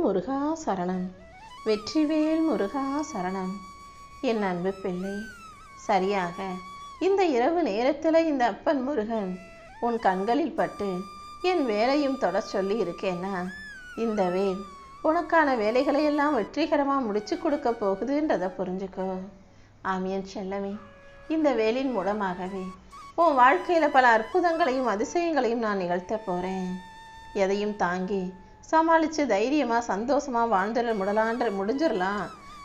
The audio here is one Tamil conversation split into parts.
முருகா சரணம். வெற்றிவேல் முருகா சரணம். என் அன்பு பிள்ளை, சரியாக இந்த இரவு நேரத்தில் இந்த அப்பன் முருகன் உன் கண்களில் பட்டு என் வேலையும் தொட சொல்லி இருக்கேன்னா, இந்த வேல் உனக்கான வேலைகளை எல்லாம் வெற்றிகரமாக முடிச்சு கொடுக்க போகுதுன்றதை புரிஞ்சுக்கோ. ஆமியன் செல்லமே, இந்த வேலின் மூலமாகவே உன் வாழ்க்கையில் பல அற்புதங்களையும் அதிசயங்களையும் நான் நிகழ்த்த போகிறேன். எதையும் தாங்கி சமாளித்து தைரியமாக சந்தோஷமாக முடிஞ்சிடலாம்,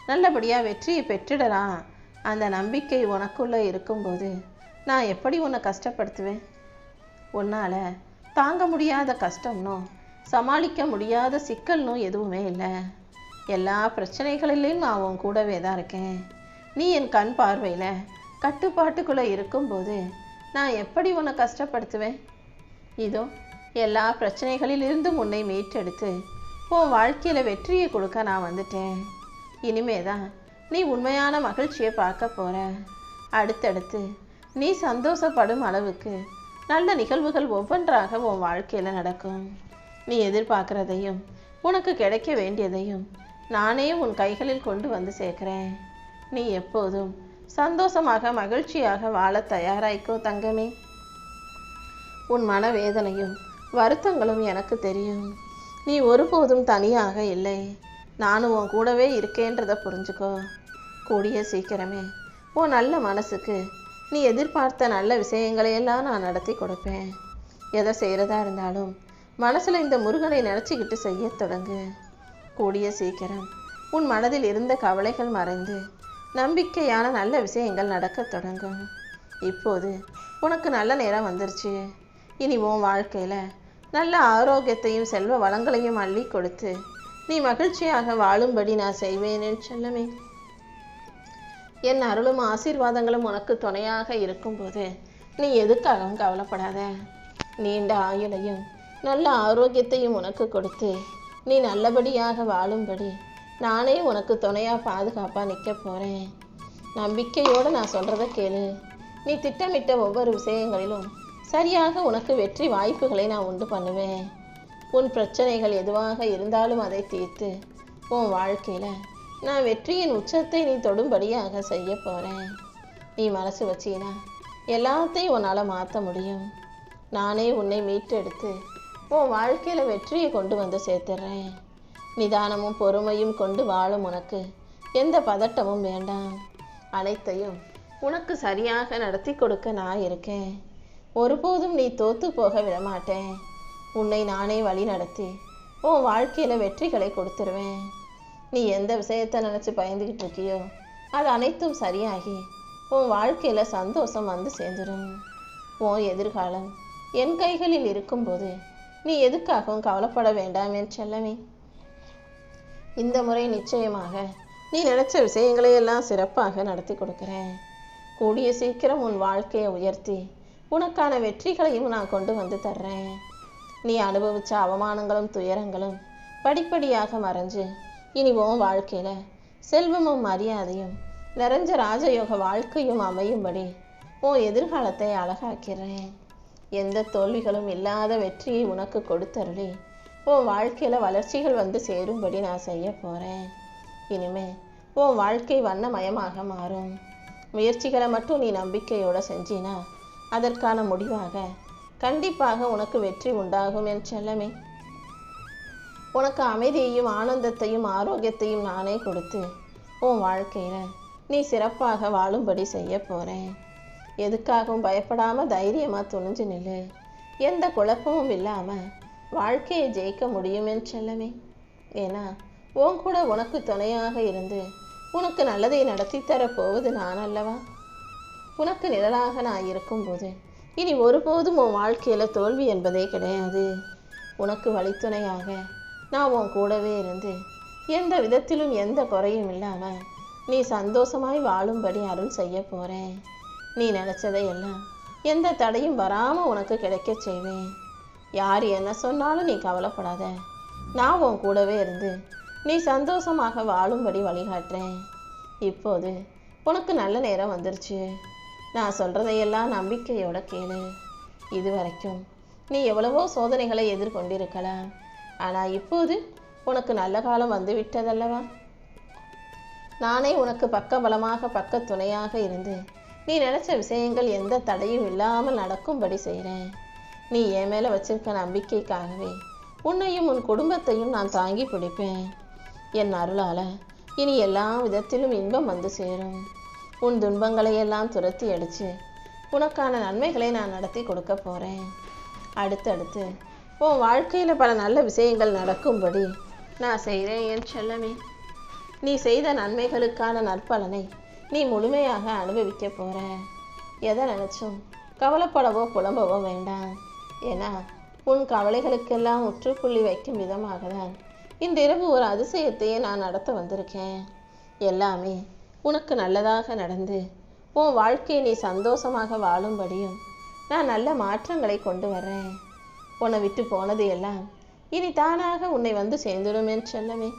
நல்லபடியாக வெற்றியை பெற்றிடலாம். அந்த நம்பிக்கை உனக்குள்ளே இருக்கும்போது நான் எப்படி உன்னை கஷ்டப்படுத்துவேன்? உன்னால் தாங்க முடியாத கஷ்டம்னோ சமாளிக்க முடியாத சிக்கல்னோ எதுவுமே இல்லை. எல்லா பிரச்சனைகளிலையும் நான் உன் கூடவே தான் இருக்கேன். நீ என் கண் பார்வையில் கட்டுப்பாட்டுக்குள்ளே இருக்கும்போது நான் எப்படி உன்னை கஷ்டப்படுத்துவேன்? இதோ எல்லா பிரச்சனைகளிலிருந்தும் உன்னை மீட்டெடுத்து உன் வாழ்க்கையில் வெற்றியை கொடுக்க நான் வந்துட்டேன். இனிமே தான் நீ உண்மையான மகிழ்ச்சியை பார்க்க போகிற. அடுத்தடுத்து நீ சந்தோஷப்படும் அளவுக்கு நல்ல நிகழ்வுகள் ஒவ்வொன்றாக உன் வாழ்க்கையில் நடக்கும். நீ எதிர்பார்க்குறதையும் உனக்கு கிடைக்க வேண்டியதையும் நானே உன் கைகளில் கொண்டு வந்து சேர்க்குறேன். நீ எப்போதும் சந்தோஷமாக மகிழ்ச்சியாக வாழ தயாராய்க்கோ தங்கமே. உன் மனவேதனையும் வருத்தங்களும் எனக்கு தெரியும். நீ ஒருபோதும் தனியாக இல்லை, நானும் உன் கூடவே இருக்கேன்றதை புரிஞ்சுக்கோ. கூடிய சீக்கிரமே உன் நல்ல மனசுக்கு நீ எதிர்பார்த்த நல்ல விஷயங்களையெல்லாம் நான் நடத்தி கொடுப்பேன். எதை செய்கிறதா இருந்தாலும் மனசில் இந்த முருகனை நினச்சிக்கிட்டு செய்ய தொடங்கு. கூடிய சீக்கிரம் உன் மனதில் இருந்த கவலைகள் மறைந்து நம்பிக்கையான நல்ல விஷயங்கள் நடக்க தொடங்கும். இப்போது உனக்கு நல்ல நேரம் வந்துருச்சு. இனி உன் வாழ்க்கையில் நல்ல ஆரோக்கியத்தையும் செல்வ வளங்களையும் அள்ளி கொடுத்து நீ மகிழ்ச்சியாக வாழும்படி நான் செய்வேன் என் செல்லமே. என் அருளும் ஆசீர்வாதங்களும் உனக்கு துணையாக இருக்கும்போது நீ எதுக்காகவும் கவலைப்படாத. நீண்ட ஆயுளையும் நல்ல ஆரோக்கியத்தையும் உனக்கு கொடுத்து நீ நல்லபடியாக வாழும்படி நானே உனக்கு துணையாக பாதுகாப்பாக நிற்க போகிறேன். நம்பிக்கையோடு நான் சொல்கிறத கேளு. நீ திட்டமிட்ட ஒவ்வொரு விஷயங்களிலும் சரியாக உனக்கு வெற்றி வாய்ப்புகளை நான் உண்டு பண்ணுவேன். உன் பிரச்சனைகள் எதுவாக இருந்தாலும் அதை தீர்த்து உன் வாழ்க்கையில் நான் வெற்றியின் உச்சத்தை நீ தொடும்படியாக செய்ய போகிறேன். நீ மனசு வச்சினா எல்லாத்தையும் உன்னால் மாற்ற முடியும். நானே உன்னை மீட்டெடுத்து உன் வாழ்க்கையில் வெற்றியை கொண்டு வந்து சேர்த்துடுறேன். நிதானமும் பொறுமையும் கொண்டு வாழும் உனக்கு எந்த பதட்டமும் வேண்டாம். அனைத்தையும் உனக்கு சரியாக நடத்தி கொடுக்க நான் இருக்கேன். ஒருபோதும் நீ தோற்று போக விடமாட்டேன். உன்னை நானே வழி நடத்தி உன் வாழ்க்கையில் வெற்றிகளை கொடுத்துருவேன். நீ எந்த விஷயத்தை நினச்சி பயந்துக்கிட்டு இருக்கியோ அது அனைத்தும் சரியாகி உன் வாழ்க்கையில் சந்தோஷம் வந்து சேர்ந்துடும். உன் எதிர்காலம் என் கைகளில் இருக்கும்போது நீ எதுக்காகவும் கவலைப்பட வேண்டாம் என் செல்லமே. இந்த முறை நிச்சயமாக நீ நினைச்ச விஷயங்களையெல்லாம் சிறப்பாக நடத்தி கொடுக்குறேன். கூடிய சீக்கிரம் உன் வாழ்க்கையை உயர்த்தி உனக்கான வெற்றிகளையும் நான் கொண்டு வந்து தர்றேன். நீ அனுபவித்த அவமானங்களும் துயரங்களும் படிப்படியாக மறைஞ்சு இனி உன் வாழ்க்கையில் செல்வமும் மரியாதையும் நிறைஞ்ச ராஜயோக வாழ்க்கையும் அமையும்படி உன் எதிர்காலத்தை அழகாக்கிறேன். எந்த தோல்விகளும் இல்லாத வெற்றியை உனக்கு கொடுத்தருளி உன் வாழ்க்கையில் வளர்ச்சிகள் வந்து சேரும்படி நான் செய்ய போகிறேன். இனிமே உன் வாழ்க்கை வண்ணமயமாக மாறும். முயற்சிகளை மட்டும் நீ நம்பிக்கையோடு செஞ்சினா அதற்கான முடிவாக கண்டிப்பாக உனக்கு வெற்றி உண்டாகும் என் செல்லமே. உனக்கு அமைதியையும் ஆனந்தத்தையும் ஆரோக்கியத்தையும் நானே கொடுத்து உன் வாழ்க்கையில் நீ சிறப்பாக வாழும்படி செய்ய போகிறேன். எதுக்காகவும் பயப்படாமல் தைரியமாக துணிஞ்சு நில்லு. எந்த குழப்பமும் இல்லாமல் வாழ்க்கையை ஜெயிக்க முடியும் என் செல்லமே. ஏன்னா உன் கூட உனக்கு துணையாக இருந்து உனக்கு நல்லதை நடத்தி தரப்போவது நான் அல்லவா. உனக்கு நிழலாக நான் இருக்கும்போது இனி ஒருபோதும் உன் வாழ்க்கையில் தோல்வி என்பதே கிடையாது. உனக்கு வழித்துணையாக நான் உன் கூடவே இருந்து எந்த விதத்திலும் எந்த குறையும் இல்லாமல் நீ சந்தோஷமாய் வாழும்படி அருள் செய்ய போகிறேன். நீ நினச்சதை எல்லாம் எந்த தடையும் வராமல் உனக்கு கிடைக்க செய்வேன். யார் என்ன சொன்னாலும் நீ கவலைப்படாத. நான் உன் கூடவே இருந்து நீ சந்தோஷமாக வாழும்படி வழிகாட்டுறேன். இப்போது உனக்கு நல்ல நேரம் வந்துருச்சு. நான் சொல்கிறதையெல்லாம் நம்பிக்கையோட கேளு. இது வரைக்கும் நீ எவ்வளவோ சோதனைகளை எதிர்கொண்டிருக்கலாம். ஆனால் இப்போது உனக்கு நல்ல காலம் வந்து விட்டதல்லவா? நானே உனக்கு பக்கபலமாக பக்க துணையாக இருந்து நீ நினைச்ச விஷயங்கள் எந்த தடையும் இல்லாமல் நடக்கும்படி செய்கிறேன். நீ என் மேலே வச்சிருக்க நம்பிக்கைக்காகவே உன்னையும் உன் குடும்பத்தையும் நான் தாங்கி பிடிப்பேன். என் அருளால் இனி எல்லா விதத்திலும் இன்பம் வந்து சேரும். உன் துன்பங்களை எல்லாம் துரத்தி அடித்து உனக்கான நன்மைகளை நான் நடத்தி கொடுக்க போகிறேன். அடுத்தடுத்து உன் வாழ்க்கையில் பல நல்ல விஷயங்கள் நடக்கும்படி நான் செய்கிறேன் என் செல்லமே. நீ செய்த நன்மைகளுக்கான நற்பலனை நீ முழுமையாக அனுபவிக்க போகிற. எதை நினச்சும் கவலைப்படவோ புலம்பவோ வேண்டாம். ஏன்னா உன் கவலைகளுக்கெல்லாம் முற்றுப்புள்ளி வைக்கும் விதமாக தான் இந்த இரவு ஒரு அதிசயத்தையே நான் நடத்த வந்திருக்கேன். எல்லாமே உனக்கு நல்லதாக நடந்து உன் வாழ்க்கையை நீ சந்தோஷமாக வாழும்படியும் நான் நல்ல மாற்றங்களை கொண்டு வர்றேன். உன்னை விட்டு போனது எல்லாம் இனி தானாக உன்னை வந்து சேர்ந்துடும் என் செல்லமே.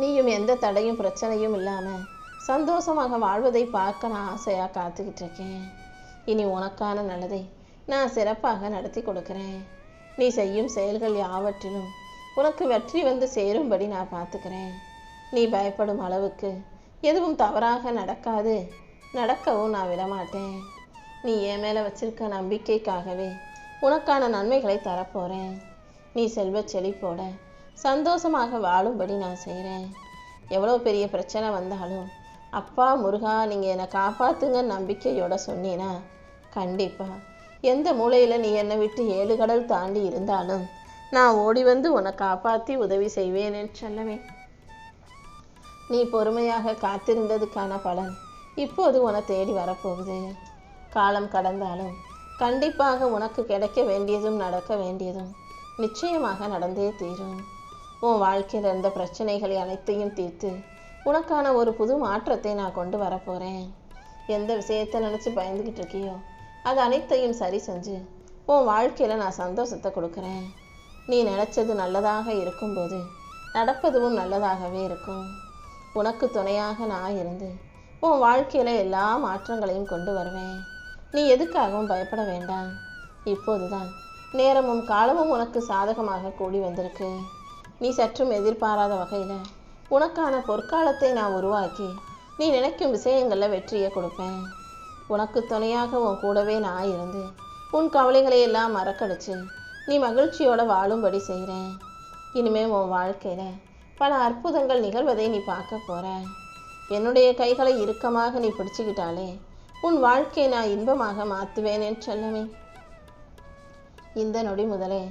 நீயும் எந்த தடையும் பிரச்சனையும் இல்லாமல் சந்தோஷமாக வாழ்வதை பார்க்க நான் ஆசையாக காத்துக்கிட்டு இருக்கேன். இனி உனக்கான நல்லதை நான் சிறப்பாக நடத்தி கொடுக்குறேன். நீ செய்யும் செயல்கள் யாவற்றிலும் உனக்கு வெற்றி வந்து சேரும்படி நான் பார்த்துக்கிறேன். நீ பயப்படும் அளவுக்கு எதுவும் தவறாக நடக்காது, நடக்கவும் நான் விடமாட்டேன். நீ என் மேலே வச்சிருக்க நம்பிக்கைக்காகவே உனக்கான நன்மைகளை தரப்போகிறேன். நீ செல்வ செழிப்போட சந்தோஷமாக வாழும்படி நான் செய்கிறேன். எவ்வளோ பெரிய பிரச்சனை வந்தாலும் அப்பா முருகா நீங்கள் என்னை காப்பாற்றுங்கன்னு நம்பிக்கையோட சொன்னீன்னா கண்டிப்பாக எந்த மூலையில் நீ என்னை விட்டு 7 கடல் தாண்டி இருந்தாலும் நான் ஓடி வந்து உன்னை காப்பாற்றி உதவி செய்வேன் என்று சொல்லவே. நீ பொறுமையாக காத்திருந்ததுக்கான பலன் இப்போது உன்னை தேடி வரப்போகுது. காலம் கடந்தாலும் கண்டிப்பாக உனக்கு கிடைக்க வேண்டியதும் நடக்க வேண்டியதும் நிச்சயமாக நடந்தே தீரும். உன் வாழ்க்கையில் இருந்த பிரச்சனைகளை அனைத்தையும் தீர்த்து உனக்கான ஒரு புது மாற்றத்தை நான் கொண்டு வரப்போகிறேன். எந்த விஷயத்தை நினச்சி பயந்துக்கிட்டு இருக்கியோ அது அனைத்தையும் சரி செஞ்சு உன் வாழ்க்கையில் நான் சந்தோஷத்தை கொடுக்குறேன். நீ நினச்சது நல்லதாக இருக்கும்போது நடப்பதும் நல்லதாகவே இருக்கும். உனக்கு துணையாக நான் இருந்து உன் வாழ்க்கையில் எல்லா மாற்றங்களையும் கொண்டு வருவேன். நீ எதுக்காகவும் பயப்பட வேண்டாம். இப்போதுதான் நேரமும் காலமும் உனக்கு சாதகமாக கூடி வந்திருக்கு. நீ சற்றும் எதிர்பாராத வகையில் உனக்கான பொற்காலத்தை நான் உருவாக்கி நீ நினைக்கும் விஷயங்களில் வெற்றியை கொடுப்பேன். உனக்கு துணையாக உன் கூடவே நான் இருந்து உன் கவலைகளை எல்லாம் மறக்கடிச்சு நீ மகிழ்ச்சியோடு வாழும்படி செய்கிறேன். இனிமேல் உன் வாழ்க்கையில் பல அற்புதங்கள் நிகழ்வதை நீ பார்க்க போகிற. என்னுடைய கைகளை இறுக்கமாக நீ பிடிச்சிக்கிட்டாலே உன் வாழ்க்கையை நான் இன்பமாக மாற்றுவேன் என்று சொல்லவே. இந்த நொடி முதலே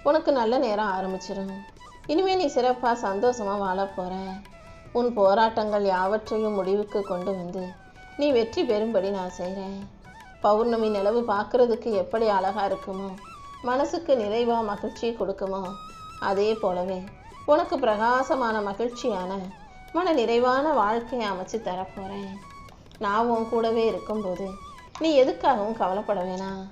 உனக்கு நல்ல நேரம் ஆரம்பிச்சிடும். இனிமேல் நீ சிறப்பாக சந்தோஷமாக வாழ போகிற. உன் போராட்டங்கள் யாவற்றையும் முடிவுக்கு கொண்டு வந்து நீ வெற்றி பெறும்படி நான் செய்கிறேன். பௌர்ணமி நிலவு பார்க்குறதுக்கு எப்படி அழகாக இருக்குமோ, மனசுக்கு நிறைவாக மகிழ்ச்சியை கொடுக்குமோ, அதே போலவே உனக்கு பிரகாசமான மகிழ்ச்சியான மன நிறைவான வாழ்க்கையை அமைச்சு தரப்போகிறேன். நான் உன் கூடவே இருக்கும்போது நீ எதுக்காகவும் கவலைப்பட வேணாம்.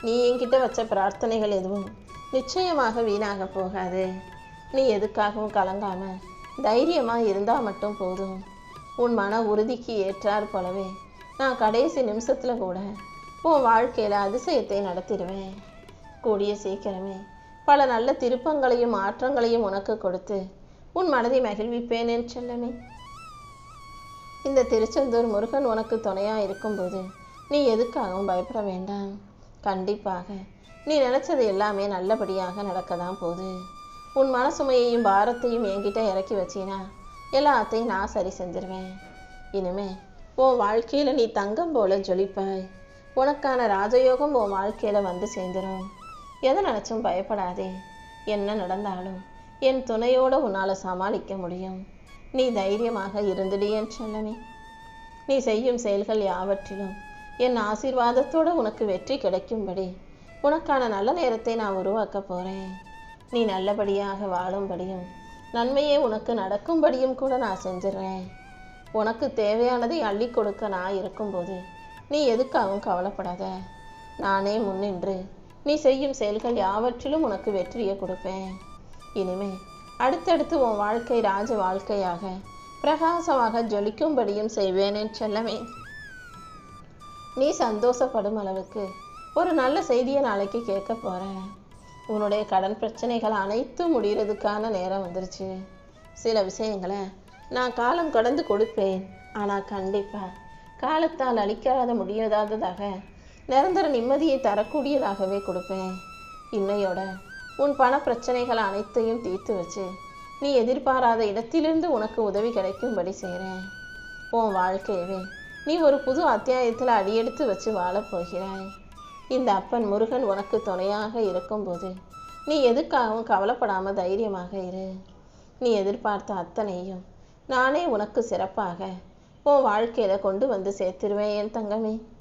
நீ என்கிட்ட வச்ச பிரார்த்தனைகள் எதுவும் நிச்சயமாக வீணாக போகாது. நீ எதுக்காகவும் கலங்காமல் தைரியமாக இருந்தால் மட்டும் போதும். உன் மன உறுதிக்கு ஏற்றார் போலவே நான் கடைசி நிமிஷத்தில் கூட உன் வாழ்க்கையில் அதிசயத்தை நடத்திடுவேன். கூடிய சீக்கிரமே பல நல்ல திருப்பங்களையும் மாற்றங்களையும் உனக்கு கொடுத்து உன் மனதை மகிழ்விப்பேன் என்று சொல்லமே. இந்த திருச்செந்தூர் முருகன் உனக்கு துணையாக இருக்கும்போது நீ எதுக்காகவும் பயப்பட வேண்டாம். கண்டிப்பாக நீ நினச்சது எல்லாமே நல்லபடியாக நடக்க தான் போகுது. உன் மனசுமையையும் பாரத்தையும் என்கிட்ட இறக்கி வச்சினா எல்லாத்தையும் நான் சரி செஞ்சிருவேன். இனிமே உன் வாழ்க்கையில் நீ தங்கம் போல ஜொலிப்பாய். உனக்கான ராஜயோகம் உன் வாழ்க்கையில் வந்து சேர்ந்துடும். எதை நினச்சும் பயப்படாதே. என்ன நடந்தாலும் என் துணையோடு உன்னால் சமாளிக்க முடியும். நீ தைரியமாக இருந்துடியேன்னு சொல்லமே. நீ செய்யும் செயல்கள் யாவற்றிலும் என் ஆசீர்வாதத்தோடு உனக்கு வெற்றி கிடைக்கும்படி உனக்கான நல்ல நேரத்தை நான் உருவாக்க போகிறேன். நீ நல்லபடியாக வாழும்படியும் நன்மையே உனக்கு நடக்கும்படியும் கூட நான் செஞ்சிடறேன். உனக்கு தேவையானதை அள்ளி கொடுக்க நான் இருக்கும்போது நீ எதுக்காகவும் கவலைப்படாத. நானே முன்னின்று நீ செய்யும் செயல்கள் யாவற்றிலும் உனக்கு வெற்றியை கொடுப்பேன். இனிமே அடுத்தடுத்து உன் வாழ்க்கை ராஜ வாழ்க்கையாக பிரகாசமாக ஜொலிக்கும்படியும் செய்வேனே செல்லமே. நீ சந்தோஷப்படும் அளவுக்கு ஒரு நல்ல செய்தியை நாளைக்கு கேட்க போகிறேன். உன்னுடைய கடன் பிரச்சனைகள் அனைத்தும் முடிகிறதுக்கான நேரம் வந்துருச்சு. சில விஷயங்களை நான் காலம் கடந்து கொடுப்பேன். ஆனால் கண்டிப்பாக காலத்தால் அழிக்காத முடியாததாக நிரந்தர நிம்மதியை தரக்கூடியதாகவே கொடுப்பேன். இன்னையோட உன் பண பிரச்சனைகள் அனைத்தையும் தீர்த்து வச்சு நீ எதிர்பாராத இடத்திலிருந்து உனக்கு உதவி கிடைக்கும்படி செய்கிறேன். உன் வாழ்க்கையவே நீ ஒரு புது அத்தியாயத்தில் அடியெடுத்து வச்சு வாழப்போகிறாய். இந்த அப்பன் முருகன் உனக்கு துணையாக இருக்கும்போது நீ எதுக்காகவும் கவலைப்படாமல் தைரியமாக இரு. நீ எதிர்பார்த்த அத்தனையும் நானே உனக்கு சிறப்பாக உன் வாழ்க்கையில் கொண்டு வந்து சேர்த்துருவேன் என் தங்கமே.